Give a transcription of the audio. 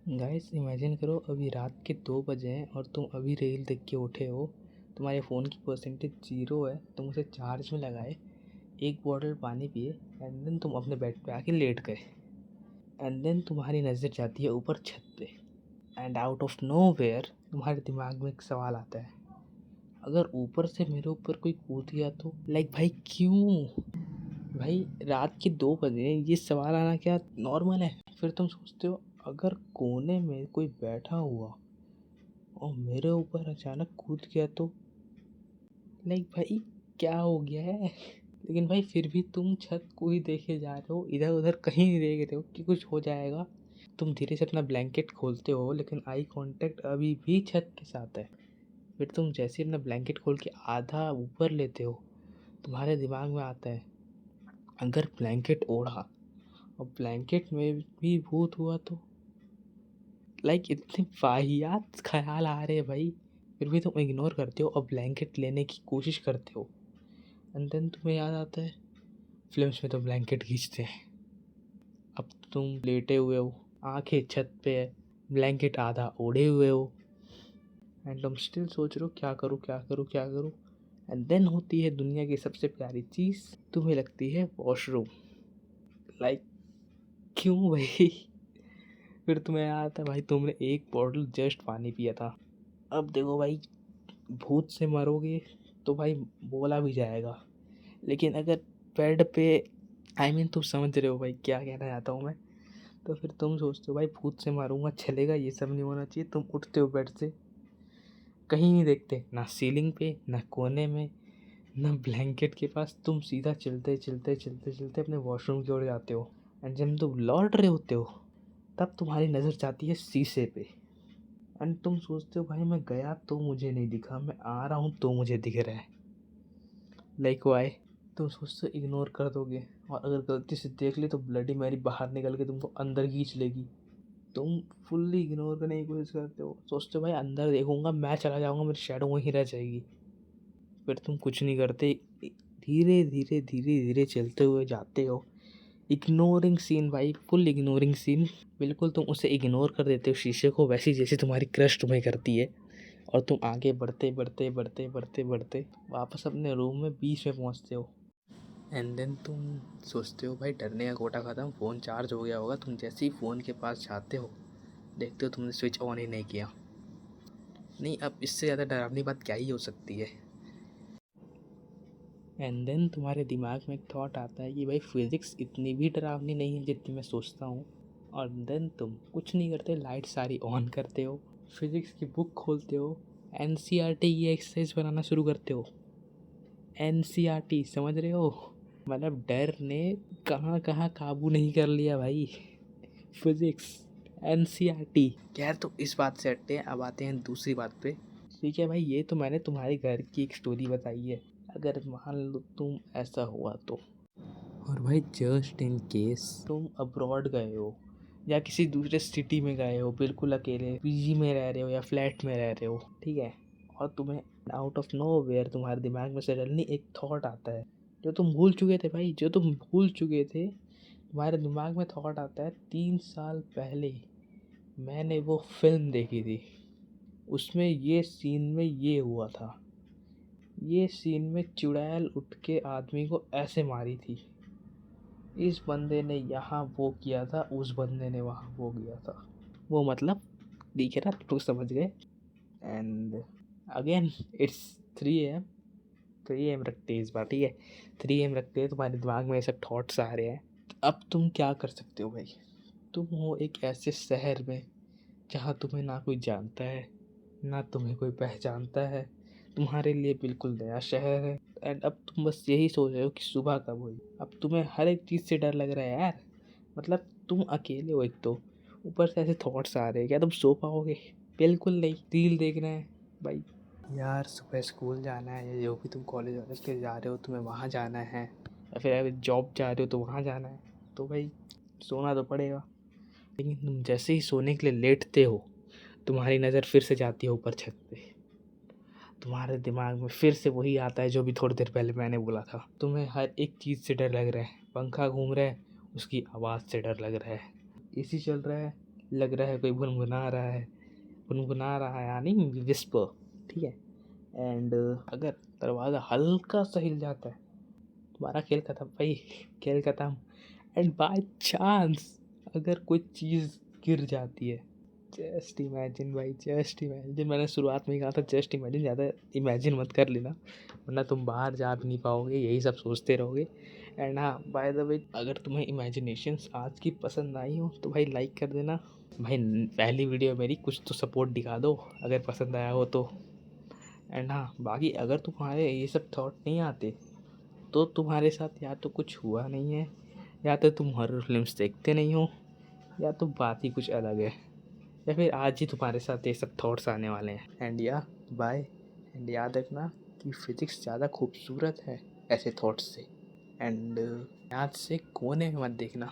Guys imagine करो अभी रात के 2 बजे हैं और तुम अभी रील देख के उठे हो। तुम्हारे फ़ोन की परसेंटेज 0 है। तुम उसे चार्ज में लगाए, एक बॉटल पानी पिए एंड देन तुम अपने बेड पे आके लेट गए। एंड देन तुम्हारी नज़र जाती है ऊपर छत पे एंड आउट ऑफ नोवेयर तुम्हारे दिमाग में एक सवाल आता है, अगर ऊपर से मेरे ऊपर कोई कूद गया तो? भाई क्यों? भाई रात के 2 बजे हैं, ये सवाल आना क्या नॉर्मल है? फिर तुम सोचते हो अगर कोने में कोई बैठा हुआ और मेरे ऊपर अचानक कूद गया तो? भाई क्या हो गया है? लेकिन भाई फिर भी तुम छत को ही देखे जा रहे हो, इधर उधर कहीं नहीं देख रहे हो कि कुछ हो जाएगा। तुम धीरे से अपना ब्लैंकेट खोलते हो लेकिन आई कांटेक्ट अभी भी छत के साथ है। फिर तुम जैसे ही अपना ब्लैंकेट खोल के आधा ऊपर लेते हो, तुम्हारे दिमाग में आता है अगर ब्लैंकेट ओढ़ा और ब्लैंकेट में भी भूत हुआ तो? इतने वाहियात ख्याल आ रहे हैं भाई, फिर भी तुम इग्नोर करते हो और ब्लैंकेट लेने की कोशिश करते हो। एंड देन तुम्हें याद आता है फिल्म्स में तो ब्लैंकेट खींचते हैं। अब तुम लेटे हुए हो, आंखें छत पे है, ब्लैंकेट आधा ओढ़े हुए हो एंड तुम स्टिल सोच रहे हो क्या करूँ क्या करूँ क्या करूँ। एंड देन होती है दुनिया की सबसे प्यारी चीज़, तुम्हें लगती है वॉशरूम। लाइक क्यों भाई? फिर तुम्हें याद आता है भाई तुमने एक बॉटल जस्ट पानी पिया था। अब देखो भाई, भूत से मरोगे तो भाई बोला भी जाएगा, लेकिन अगर बेड पे तुम समझ रहे हो भाई क्या कहना चाहता हूँ मैं। तो फिर तुम सोचते हो भाई भूत से मारूंगा चलेगा, ये सब नहीं होना चाहिए। तुम उठते हो बेड से, कहीं नहीं देखते, ना सीलिंग पे ना कोने में ना ब्लैंकेट के पास, तुम सीधा चलते चलते चलते चलते अपने वॉशरूम की ओर जाते हो। एंड जब तुम लौट रहे होते हो तब तुम्हारी नज़र जाती है शीशे पे एंड तुम सोचते हो भाई मैं गया तो मुझे नहीं दिखा, मैं आ रहा हूँ तो मुझे दिख रहा है। वाई? तुम सोचते हो इग्नोर कर दोगे और अगर गलती से देख ले तो ब्लडी मैरी बाहर निकल के तुमको अंदर खींच लेगी। तुम फुल्ली इग्नोर करने की कोशिश करते हो, सोचते हो भाई अंदर देखूंगा मैं चला जाऊंगा, मेरी शैडो वहीं रह जाएगी। फिर तुम कुछ नहीं करते, धीरे धीरे धीरे धीरे चलते हुए जाते हो। इग्नोरिंग सीन भाई, फुल इग्नोरिंग सीन। बिल्कुल तुम उसे इग्नोर कर देते हो शीशे को, वैसी जैसे तुम्हारी क्रश तुम्हें करती है। और तुम आगे बढ़ते बढ़ते बढ़ते बढ़ते बढ़ते वापस अपने रूम में बीच में पहुंचते हो। एंड देन तुम सोचते हो भाई डरने का कोटा ख़त्म, फ़ोन चार्ज हो गया होगा। तुम जैसे ही फ़ोन के पास जाते हो देखते हो तुमने स्विच ऑन ही नहीं किया। नहीं, अब इससे ज़्यादा डरावनी बात क्या ही हो सकती है। एंड देन तुम्हारे दिमाग में एक थॉट आता है कि भाई फिज़िक्स इतनी भी डरावनी नहीं है जितनी मैं सोचता हूँ। और देन तुम कुछ नहीं करते, लाइट सारी ऑन करते हो, फिज़िक्स की बुक खोलते हो, एनसीईआरटी की एक्सरसाइज बनाना शुरू करते हो। एनसीईआरटी समझ रहे हो? मतलब डर ने कहाँ कहाँ काबू नहीं कर लिया भाई। Physics, NCERT. खैर तो इस बात से हटते हैं, अब आते हैं दूसरी बात पे। ठीक है भाई, ये तो मैंने तुम्हारे घर की एक स्टोरी बताई है। अगर मान लो तुम ऐसा हुआ तो, और भाई जस्ट इन केस तुम अब्रॉड गए हो या किसी दूसरे सिटी में गए हो, बिल्कुल अकेले पीजी में रह रहे हो या फ्लैट में रह रहे हो, ठीक है। और तुम्हें आउट ऑफ नो वेयर तुम्हारे दिमाग में सडनली एक थॉट आता है जो तुम भूल चुके थे भाई, जो तुम भूल चुके थे। तुम्हारे दिमाग में थॉट आता है 3 साल पहले मैंने वो फिल्म देखी थी, उसमें ये सीन में ये हुआ था, ये सीन में चुड़ैल उठ के आदमी को ऐसे मारी थी, इस बंदे ने यहाँ वो किया था, उस बंदे ने वहाँ वो किया था। वो मतलब दिखे ना, तो समझ गए। And again it's 3 AM। 3 AM रखते हैं इस बार, ठीक है। 3 AM रखते हैं, तुम्हारे दिमाग में ये सब थॉट्स आ रहे हैं। अब तुम क्या कर सकते हो भाई? तुम हो एक ऐसे शहर में जहाँ तुम्हें ना कोई जानता है ना तुम्हें कोई पहचानता है, तुम्हारे लिए बिल्कुल नया शहर है। एंड अब तुम बस यही सोच रहे हो कि सुबह कब हुई। अब तुम्हें हर एक चीज़ से डर लग रहा है यार। मतलब तुम अकेले हो एक तो, ऊपर से ऐसे थॉट्स आ रहे हैं, क्या तुम सो पाओगे? बिल्कुल नहीं। रील देखना है भाई, यार सुबह स्कूल जाना है, या जो भी तुम कॉलेज वॉलेज के जा रहे हो तुम्हें वहाँ जाना है, या फिर अगर जॉब जा रहे हो तो वहाँ जाना है, तो भाई सोना तो पड़ेगा। लेकिन तुम जैसे ही सोने के लिए लेटते हो तुम्हारी नज़र फिर से जाती है ऊपर छत पे। तुम्हारे दिमाग में फिर से वही आता है जो भी थोड़ी देर पहले मैंने बोला था। तुम्हें हर एक चीज़ से डर लग रहा है, पंखा घूम रहा है उसकी आवाज़ से डर लग रहा है, एसी चल रहा है लग रहा है कोई गुनगुना रहा है यानी विस्पर, ठीक है। एंड अगर दरवाज़ा हल्का सा हिल जाता है, तुम्हारा खेल खत्म भाई, खेल खत्म। एंड बाय चांस अगर कोई चीज़ गिर जाती है, जस्ट इमेजिन भाई, जस्ट इमेजिन, मैंने शुरुआत में ही कहा था जस्ट इमेजिन, ज़्यादा इमेजिन मत कर लेना, वरना तुम बाहर जा भी नहीं पाओगे, यही सब सोचते रहोगे। एंड हाँ, बाय द वे, अगर तुम्हें इमेजिनेशंस आज की पसंद आई हो तो भाई लाइक कर देना भाई, पहली वीडियो मेरी, कुछ तो सपोर्ट दिखा दो अगर पसंद आया हो तो। एंड हाँ, बाकी अगर तुम्हारे ये सब थॉट नहीं आते तो तुम्हारे साथ या तो कुछ हुआ नहीं है, या तो तुम हॉरर फिल्म्स देखते नहीं हो, या तो बात ही कुछ अलग है, या फिर आज ही तुम्हारे साथ ये सब थॉट्स आने वाले हैं। एंड या बाय। एंड याद रखना कि फिजिक्स ज़्यादा खूबसूरत है ऐसे थॉट्स से। एंड याद से कोने में मत देखना।